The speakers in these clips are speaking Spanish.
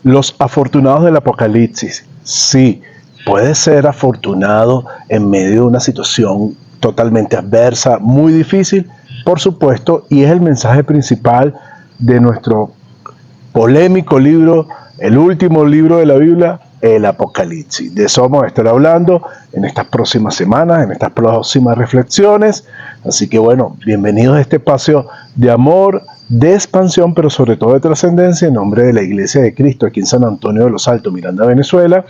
Los afortunados del Apocalipsis. Sí, puedes ser afortunado en medio de una situación totalmente adversa, muy difícil, por supuesto, y es el mensaje principal de nuestro polémico libro, el último libro de la Biblia, el Apocalipsis. De eso vamos a estar hablando en estas próximas semanas, en estas próximas reflexiones. Así que bueno, bienvenidos a este espacio de amor, de expansión, pero sobre todo de trascendencia, en nombre de la Iglesia de Cristo aquí en San Antonio de los Altos, Miranda, Venezuela.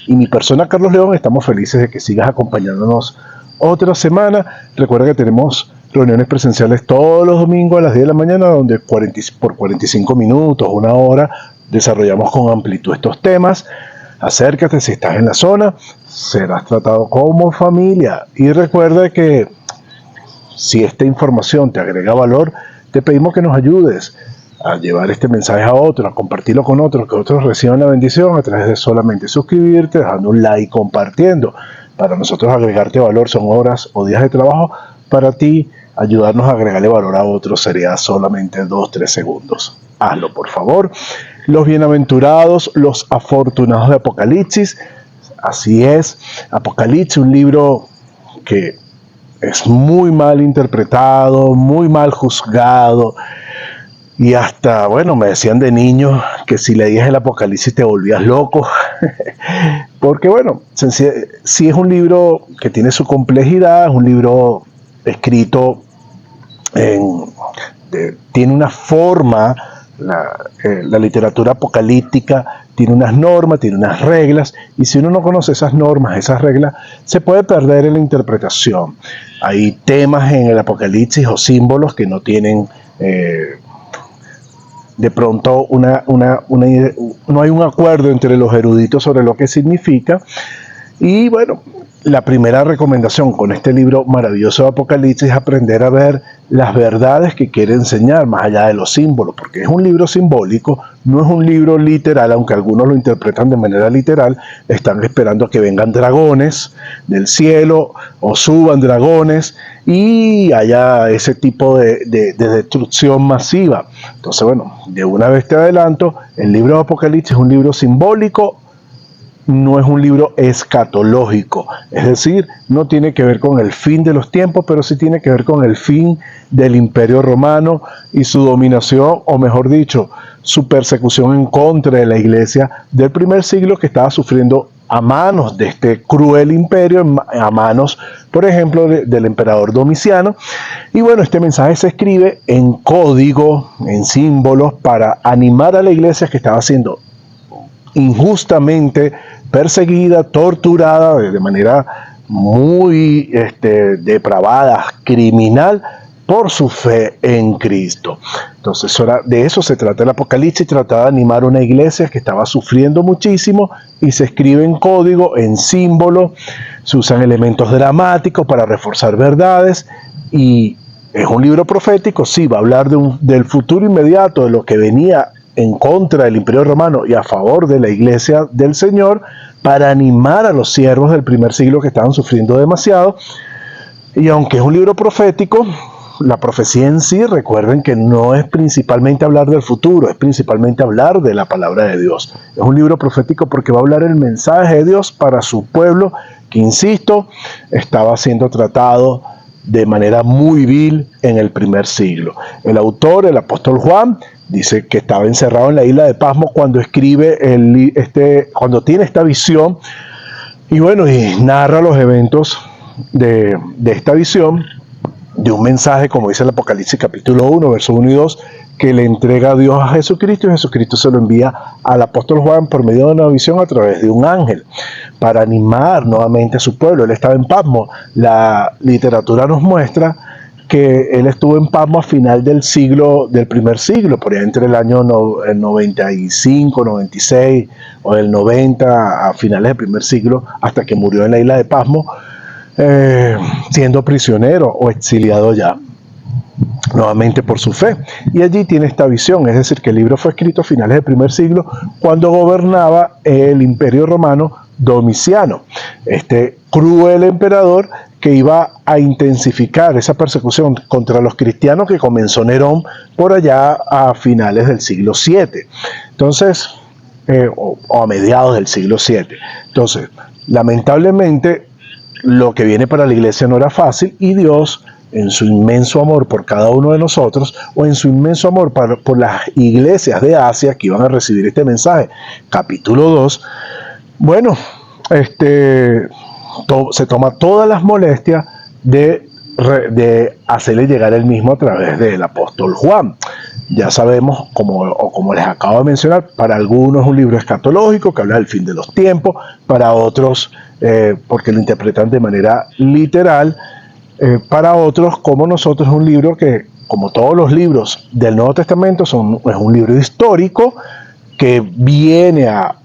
Y mi persona, Carlos León, estamos felices de que sigas acompañándonos otra semana. Recuerda que tenemos reuniones presenciales todos los domingos a las 10 de la mañana, donde por 45 minutos, una hora, desarrollamos con amplitud estos temas. Acércate si estás en la zona, serás tratado como familia. Y recuerda que si esta información te agrega valor, te pedimos que nos ayudes a llevar este mensaje a otros, a compartirlo con otros, que otros reciban la bendición a través de solamente suscribirte, dejando un like, compartiendo. Para nosotros agregarte valor son horas o días de trabajo. Para ti, ayudarnos a agregarle valor a otros sería solamente 2-3 segundos. Hazlo, por favor. Los bienaventurados, los afortunados de Apocalipsis. Así es, Apocalipsis, un libro que es muy mal interpretado, muy mal juzgado. Y hasta, bueno, me decían de niño que si leías el Apocalipsis te volvías loco. Porque, bueno, sí es un libro que tiene su complejidad, es un libro escrito tiene una forma, la literatura apocalíptica tiene unas normas, tiene unas reglas, y si uno no conoce esas normas, esas reglas, se puede perder en la interpretación. Hay temas en el Apocalipsis o símbolos que no tienen de pronto no hay un acuerdo entre los eruditos sobre lo que significa. Y bueno, la primera recomendación con este libro maravilloso de Apocalipsis es aprender a ver las verdades que quiere enseñar más allá de los símbolos, porque es un libro simbólico, no es un libro literal, aunque algunos lo interpretan de manera literal. Están esperando a que vengan dragones del cielo o suban dragones y haya ese tipo de destrucción masiva. Entonces, bueno, de una vez te adelanto, el libro de Apocalipsis es un libro simbólico, no es un libro escatológico, es decir, no tiene que ver con el fin de los tiempos, pero sí tiene que ver con el fin del Imperio Romano y su dominación, o mejor dicho, su persecución en contra de la Iglesia del primer siglo, que estaba sufriendo a manos de este cruel imperio, a manos, por ejemplo, del emperador Domiciano. Y bueno, este mensaje se escribe en código, en símbolos, para animar a la Iglesia que estaba siendo injustamente perseguida, torturada de manera muy depravada, criminal, por su fe en Cristo. Entonces, de eso se trata el Apocalipsis. Trataba de animar a una iglesia que estaba sufriendo muchísimo, y se escribe en código, en símbolo, se usan elementos dramáticos para reforzar verdades, y es un libro profético. Sí, va a hablar del futuro inmediato, de lo que venía en contra del Imperio Romano y a favor de la Iglesia del Señor, para animar a los siervos del primer siglo que estaban sufriendo demasiado. Y aunque es un libro profético, la profecía en sí, recuerden que no es principalmente hablar del futuro, es principalmente hablar de la palabra de Dios. Es un libro profético porque va a hablar el mensaje de Dios para su pueblo, que, insisto, estaba siendo tratado de manera muy vil en el primer siglo. El autor, el apóstol Juan, dice que estaba encerrado en la isla de Patmos cuando escribe cuando tiene esta visión, y bueno, y narra los eventos de esta visión, de un mensaje, como dice el Apocalipsis capítulo 1, versos 1 y 2, que le entrega a Dios a Jesucristo, y Jesucristo se lo envía al apóstol Juan por medio de una visión a través de un ángel, para animar nuevamente a su pueblo. Él estaba en Patmos. La literatura nos muestra que él estuvo en Patmos a final del primer siglo, por ahí entre el año 95, 96 o el 90, a finales del primer siglo, hasta que murió en la isla de Patmos, siendo prisionero o exiliado ya, nuevamente por su fe. Y allí tiene esta visión, es decir, que el libro fue escrito a finales del primer siglo, cuando gobernaba el Imperio Romano Domiciano, este cruel emperador que iba a intensificar esa persecución contra los cristianos que comenzó Nerón por allá a finales del siglo VII. Entonces, o a mediados del siglo VII. Entonces, lamentablemente, lo que viene para la iglesia no era fácil, y Dios, en su inmenso amor por cada uno de nosotros, o en su inmenso amor por las iglesias de Asia que iban a recibir este mensaje, capítulo 2, bueno, se toma todas las molestias de hacerle llegar el mismo a través del apóstol Juan. Ya sabemos, como les acabo de mencionar, para algunos es un libro escatológico que habla del fin de los tiempos, para otros, porque lo interpretan de manera literal, para otros, como nosotros, es un libro que, como todos los libros del Nuevo Testamento, es un libro histórico que viene a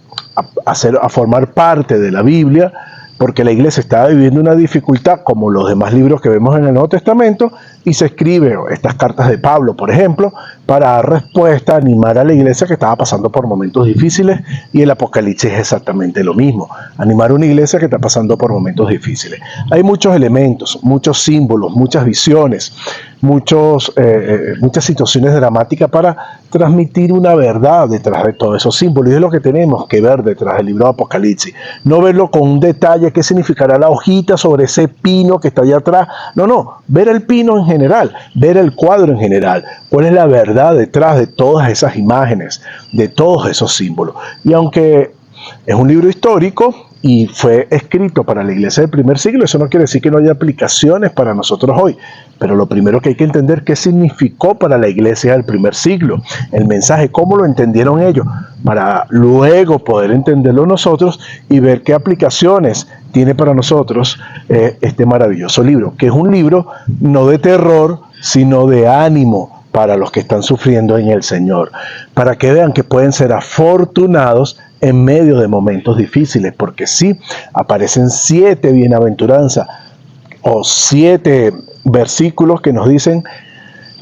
formar parte de la Biblia, porque la iglesia estaba viviendo una dificultad como los demás libros que vemos en el Nuevo Testamento, y se escribe estas cartas de Pablo, por ejemplo, para dar respuesta, animar a la iglesia que estaba pasando por momentos difíciles, y el Apocalipsis es exactamente lo mismo, animar a una iglesia que está pasando por momentos difíciles. Hay muchos elementos, muchos símbolos, muchas visiones, muchas situaciones dramáticas para transmitir una verdad detrás de todos esos símbolos, y es lo que tenemos que ver detrás del libro de Apocalipsis. No verlo con un detalle, qué significará la hojita sobre ese pino que está allá atrás. No, ver el pino en general, ver el cuadro en general, cuál es la verdad detrás de todas esas imágenes, de todos esos símbolos. Y aunque es un libro histórico y fue escrito para la iglesia del primer siglo, eso no quiere decir que no haya aplicaciones para nosotros hoy. Pero lo primero que hay que entender, qué significó para la iglesia del primer siglo, el mensaje, cómo lo entendieron ellos, para luego poder entenderlo nosotros y ver qué aplicaciones tiene para nosotros este maravilloso libro, que es un libro no de terror, sino de ánimo para los que están sufriendo en el Señor, para que vean que pueden ser afortunados en medio de momentos difíciles, porque sí, aparecen 7 bienaventuranzas o 7 versículos que nos dicen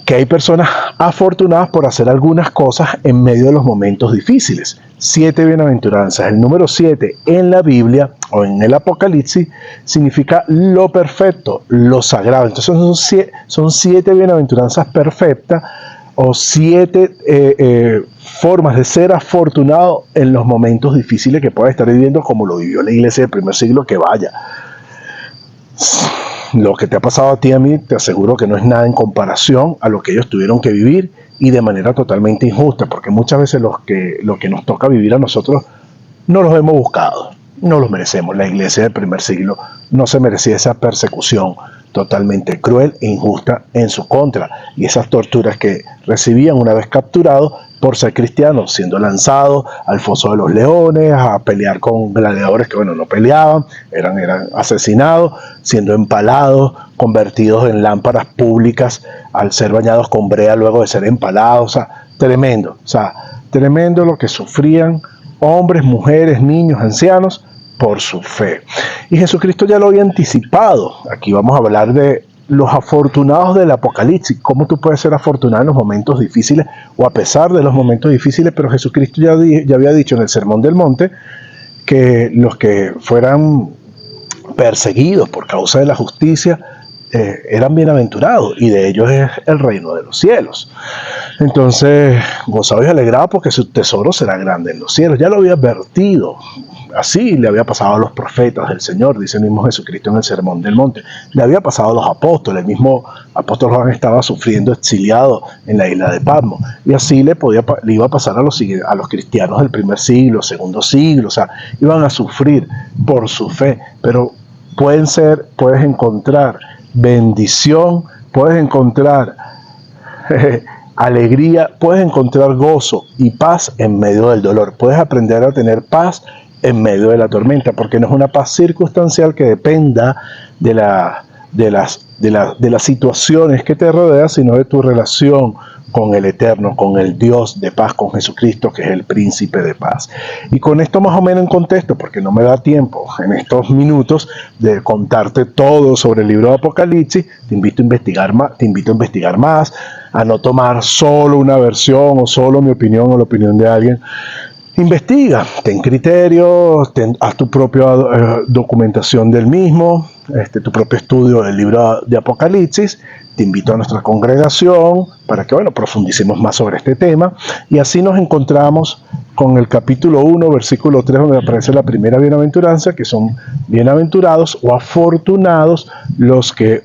que hay personas afortunadas por hacer algunas cosas en medio de los momentos difíciles. 7 bienaventuranzas. El número 7 en la Biblia o en el Apocalipsis significa lo perfecto, lo sagrado. Entonces son 7 bienaventuranzas perfectas, o 7 formas de ser afortunado en los momentos difíciles que pueda estar viviendo, como lo vivió la iglesia del primer siglo. Que vaya, lo que te ha pasado a ti y a mí, te aseguro que no es nada en comparación a lo que ellos tuvieron que vivir, y de manera totalmente injusta, porque muchas veces lo que nos toca vivir a nosotros no los hemos buscado, no los merecemos. La iglesia del primer siglo no se merecía esa persecución totalmente cruel e injusta en su contra, y esas torturas que recibían una vez capturados por ser cristianos, siendo lanzados al foso de los leones, a pelear con gladiadores que, bueno, no peleaban, eran asesinados, siendo empalados, convertidos en lámparas públicas al ser bañados con brea luego de ser empalados. Tremendo lo que sufrían hombres, mujeres, niños, ancianos, por su fe. Y Jesucristo ya lo había anticipado. Aquí vamos a hablar de los afortunados del Apocalipsis, cómo tú puedes ser afortunado en los momentos difíciles o a pesar de los momentos difíciles. Pero Jesucristo ya había dicho en el Sermón del Monte que los que fueran perseguidos por causa de la justicia eran bienaventurados, y de ellos es el reino de los cielos. Entonces, gozados y alegrados, porque su tesoro será grande en los cielos. Ya lo había advertido. Así le había pasado a los profetas del Señor, dice el mismo Jesucristo en el Sermón del Monte. Le había pasado a los apóstoles. El mismo apóstol Juan estaba sufriendo exiliado en la isla de Patmos. Y así le iba a pasar a los cristianos del primer siglo, segundo siglo. O sea, iban a sufrir por su fe. Pero puedes encontrar bendición, puedes encontrar alegría, puedes encontrar gozo y paz en medio del dolor. Puedes aprender a tener paz en medio de la tormenta, porque no es una paz circunstancial que dependa de las situaciones que te rodean, sino de tu relación con el Eterno, con el Dios de paz, con Jesucristo, que es el príncipe de paz. Y con esto más o menos en contexto, porque no me da tiempo en estos minutos de contarte todo sobre el libro de Apocalipsis, te invito a investigar más, a no tomar solo una versión o solo mi opinión o la opinión de alguien. Investiga, ten criterios, haz tu propia documentación del mismo, tu propio estudio del libro de Apocalipsis. Te invito a nuestra congregación para que, bueno, profundicemos más sobre este tema. Y así nos encontramos con el capítulo 1, versículo 3, donde aparece la primera bienaventuranza, que son bienaventurados o afortunados los que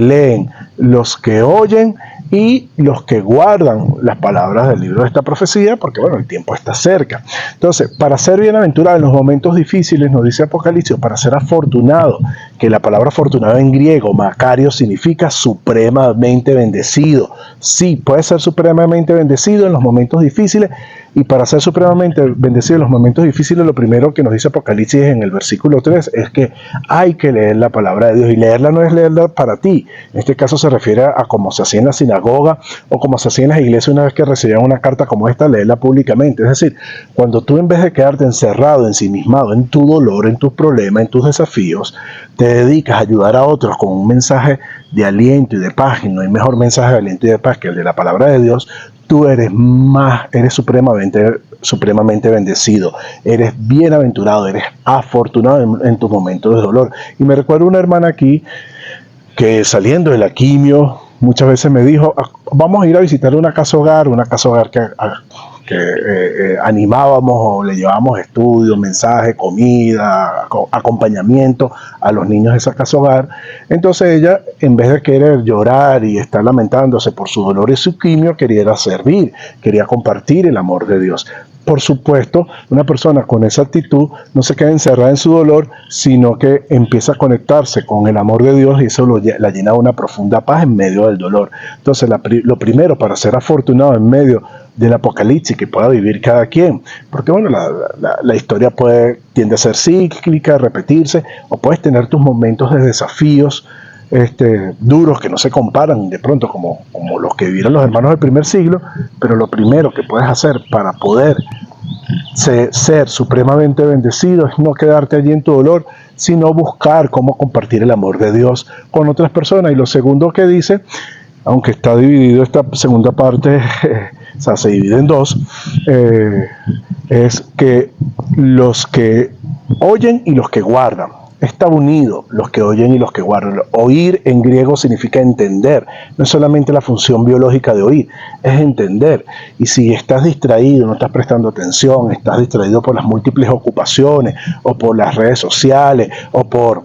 leen, los que oyen y los que guardan las palabras del libro de esta profecía, porque bueno, el tiempo está cerca. Entonces, para ser bienaventurado en los momentos difíciles, nos dice Apocalipsis, para ser afortunado, que la palabra afortunado en griego, Macario, significa supremamente bendecido. Sí, puede ser supremamente bendecido en los momentos difíciles, y para ser supremamente bendecido en los momentos difíciles, lo primero que nos dice Apocalipsis en el versículo 3 es que hay que leer la palabra de Dios, y leerla no es leerla para ti. En este caso se refiere a como se hacía en la sinagoga o como se hacía en las iglesias una vez que recibían una carta como esta, leerla públicamente. Es decir, cuando tú, en vez de quedarte encerrado, ensimismado en tu dolor, en tus problemas, en tus desafíos, te dedicas a ayudar a otros con un mensaje de aliento y de paz, y no hay mejor mensaje de aliento y de paz que el de la palabra de Dios, tú eres supremamente bendecido, eres bienaventurado, eres afortunado en tus momentos de dolor. Y me recuerdo una hermana aquí que, saliendo de la quimio, muchas veces me dijo, vamos a ir a visitar una casa hogar que animábamos o le llevábamos estudios, mensajes, comida, acompañamiento a los niños de esa casa hogar. Entonces ella, en vez de querer llorar y estar lamentándose por su dolor y su quimio, quería servir, quería compartir el amor de Dios. Por supuesto, una persona con esa actitud no se queda encerrada en su dolor, sino que empieza a conectarse con el amor de Dios, y eso la llena de una profunda paz en medio del dolor. Entonces, lo primero para ser afortunado en medio del apocalipsis que pueda vivir cada quien, porque bueno, la historia tiende a ser cíclica, a repetirse, o puedes tener tus momentos de desafíos duros que no se comparan de pronto como los que vivieron los hermanos del primer siglo, pero lo primero que puedes hacer para poder ser supremamente bendecido es no quedarte allí en tu dolor, sino buscar cómo compartir el amor de Dios con otras personas. Y lo segundo que dice, aunque está dividido esta segunda parte, o sea, se divide en dos, es que los que oyen y los que guardan. Está unido, los que oyen y los que guardan. Oír en griego significa entender. No es solamente la función biológica de oír, es entender. Y si estás distraído, no estás prestando atención, estás distraído por las múltiples ocupaciones, o por las redes sociales, o por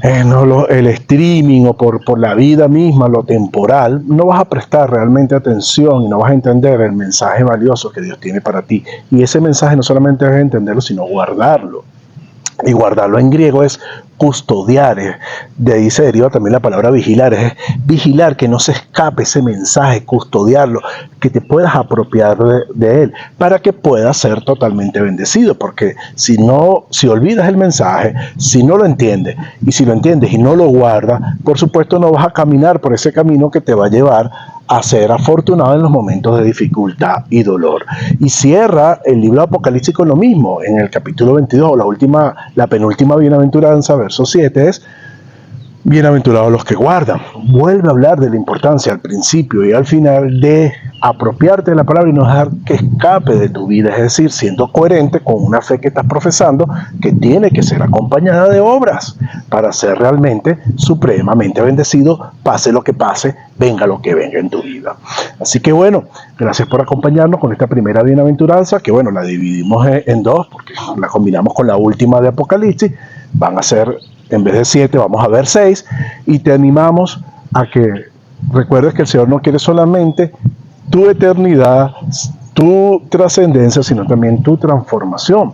el streaming, o por la vida misma, lo temporal, no vas a prestar realmente atención y no vas a entender el mensaje valioso que Dios tiene para ti. Y ese mensaje no solamente es entenderlo, sino guardarlo. Y guardarlo en griego es custodiar, de ahí se deriva también la palabra vigilar, es vigilar que no se escape ese mensaje, custodiarlo, que te puedas apropiar de él, para que puedas ser totalmente bendecido, porque si olvidas el mensaje, si no lo entiendes, y si lo entiendes y no lo guardas, por supuesto no vas a caminar por ese camino que te va a llevar a ser afortunado en los momentos de dificultad y dolor. Y cierra el libro de Apocalipsis con lo mismo, en el capítulo 22, la penúltima bienaventuranza, verso 7 es: bienaventurados los que guardan. Vuelve a hablar de la importancia al principio y al final de apropiarte de la palabra y no dejar que escape de tu vida, es decir, siendo coherente con una fe que estás profesando, que tiene que ser acompañada de obras para ser realmente supremamente bendecido, pase lo que pase, venga lo que venga en tu vida. Así que bueno, gracias por acompañarnos con esta primera bienaventuranza, que bueno, la dividimos en dos porque la combinamos con la última de Apocalipsis. Van a ser, en vez de 7, vamos a ver 6, y te animamos a que recuerdes que el Señor no quiere solamente tu eternidad, tu trascendencia, sino también tu transformación.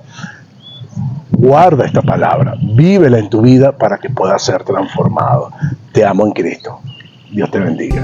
Guarda esta palabra, vívela en tu vida para que puedas ser transformado. Te amo en Cristo. Dios te bendiga.